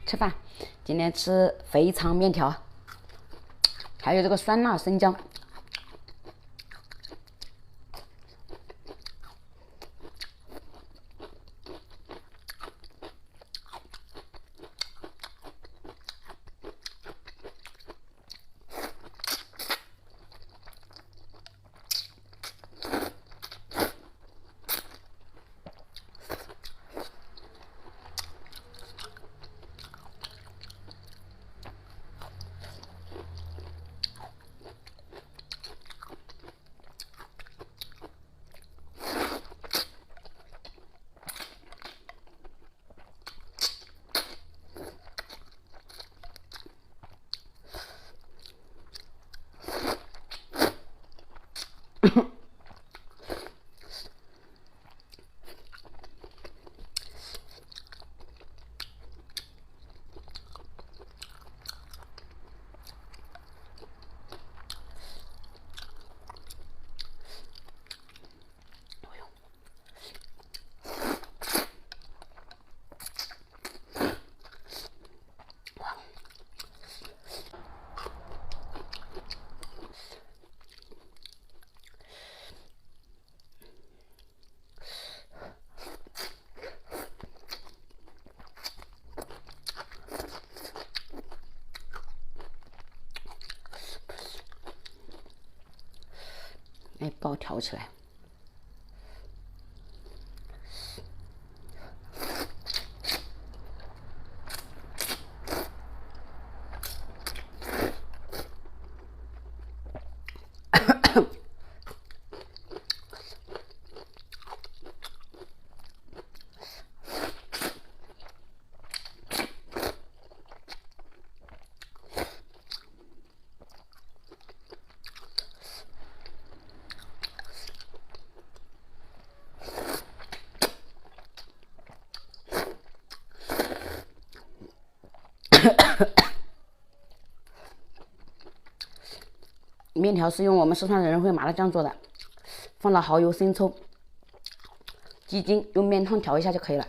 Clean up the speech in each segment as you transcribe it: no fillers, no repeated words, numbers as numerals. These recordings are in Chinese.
吃饭。今天吃肥肠面条，还有这个酸辣生姜。哎，不好挑起来。面条是用我们四川人会麻辣酱做的，放了蚝油、生抽、鸡精，用面汤调一下就可以了。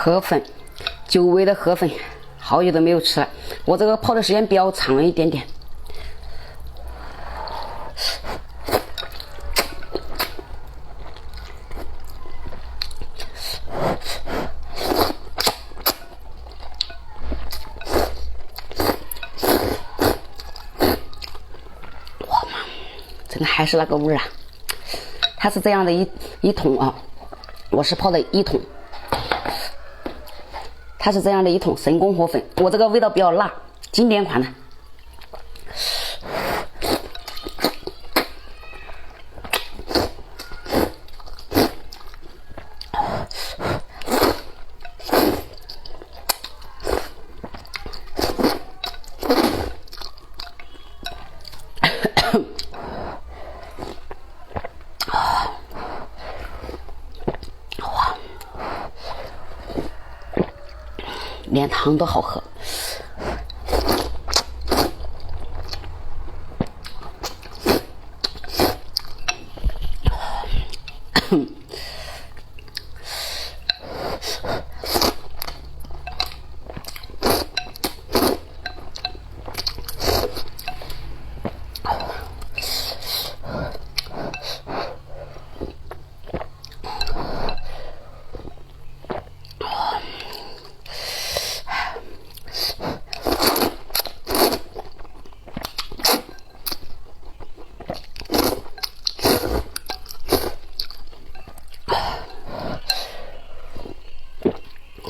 河粉，久违的河粉，好久都没有吃了。我这个泡的时间比较长了一点点。哇妈！真的还是那个味儿啊！它是这样的一桶啊，我是泡的1桶，它是这样的一桶神功河粉，我这个味道比较辣，经典款的。连汤都好喝。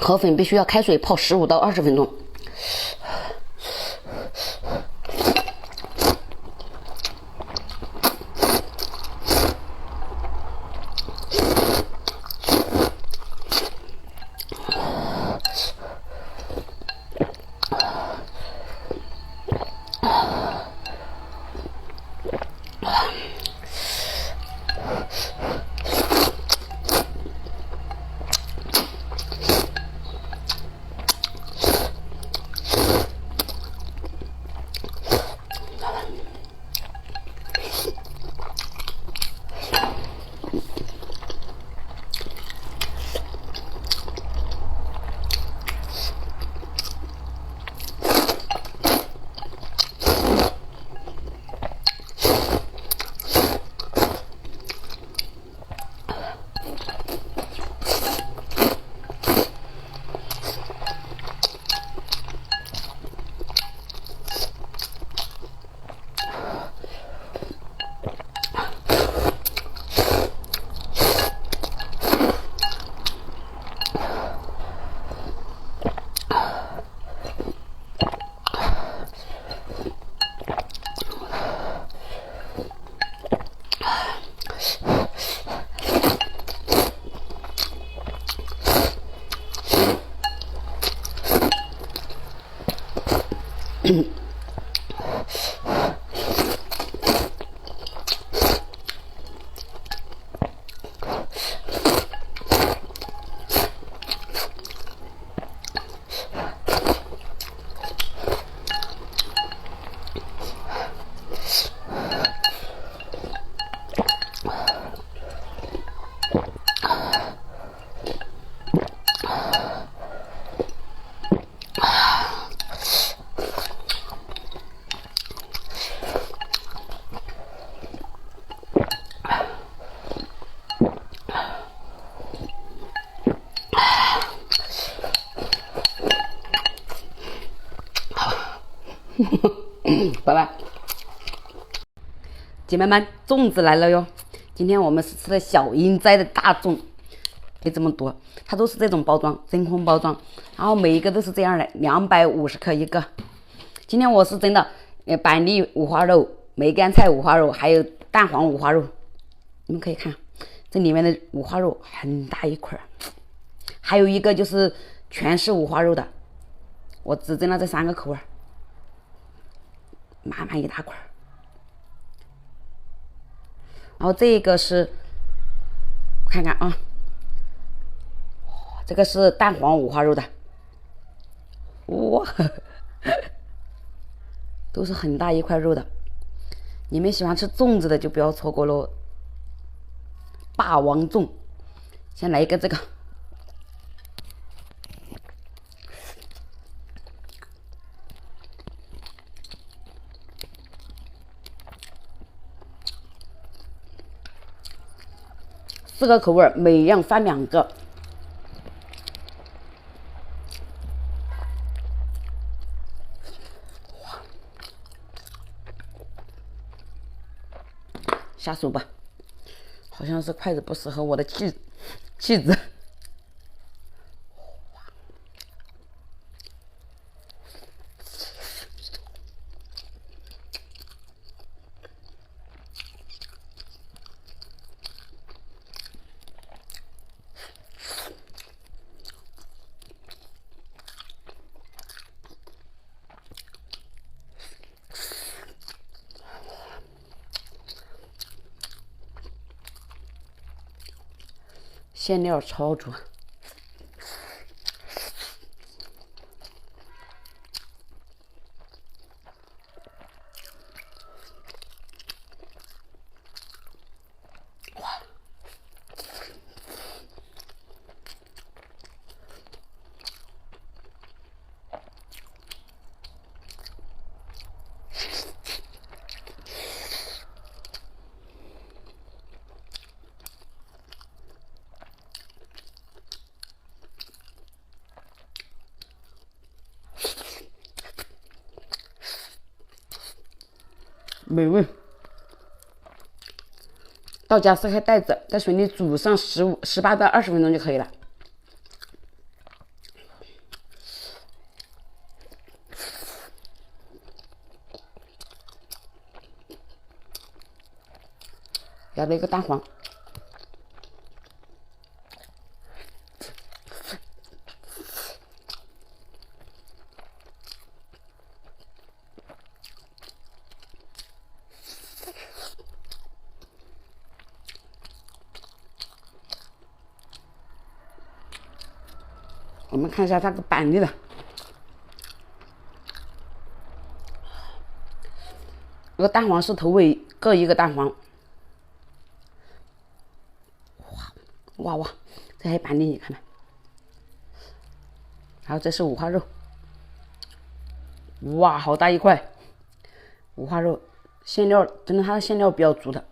河粉必须要开水泡15到20分钟。拜拜，姐妹们，粽子来了哟！今天我们是吃的小英斋的大粽，没这么多，它都是这种包装，真空包装，然后每一个都是这样的，250克一个。今天我是真的，板栗五花肉、梅干菜五花肉，还有蛋黄五花肉，你们可以看，这里面的五花肉很大一块，还有一个就是全是五花肉的，我只蒸了这3个口味。满满一大块，然后这个是，我看看啊，这个是蛋黄五花肉的，哇，都是很大一块肉的。你们喜欢吃粽子的就不要错过喽，霸王粽，先来一个这个。4个口味，每样翻2个。下手吧。好像是筷子不适合我的气质。馅料超足，美味。到家撕开袋子，在水里煮上18到20分钟就可以了。要了一个蛋黄，我们看一下它的板栗的，这个蛋黄是头尾各一个蛋黄。哇哇，这还有板栗，你看没？然后这是五花肉，哇，好大一块五花肉，馅料真的，它的馅料比较足的。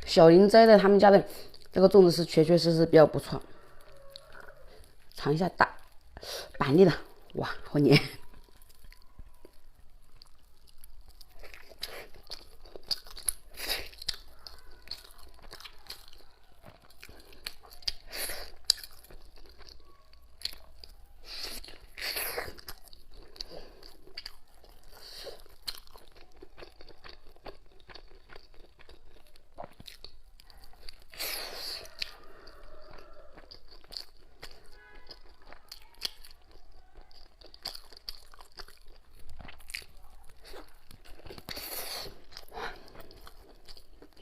小林斋的他们家的这个粽子是确实比较不错。尝一下板栗的，哇，好黏。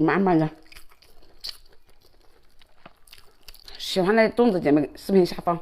满满的，喜欢的粽子姐妹，视频下方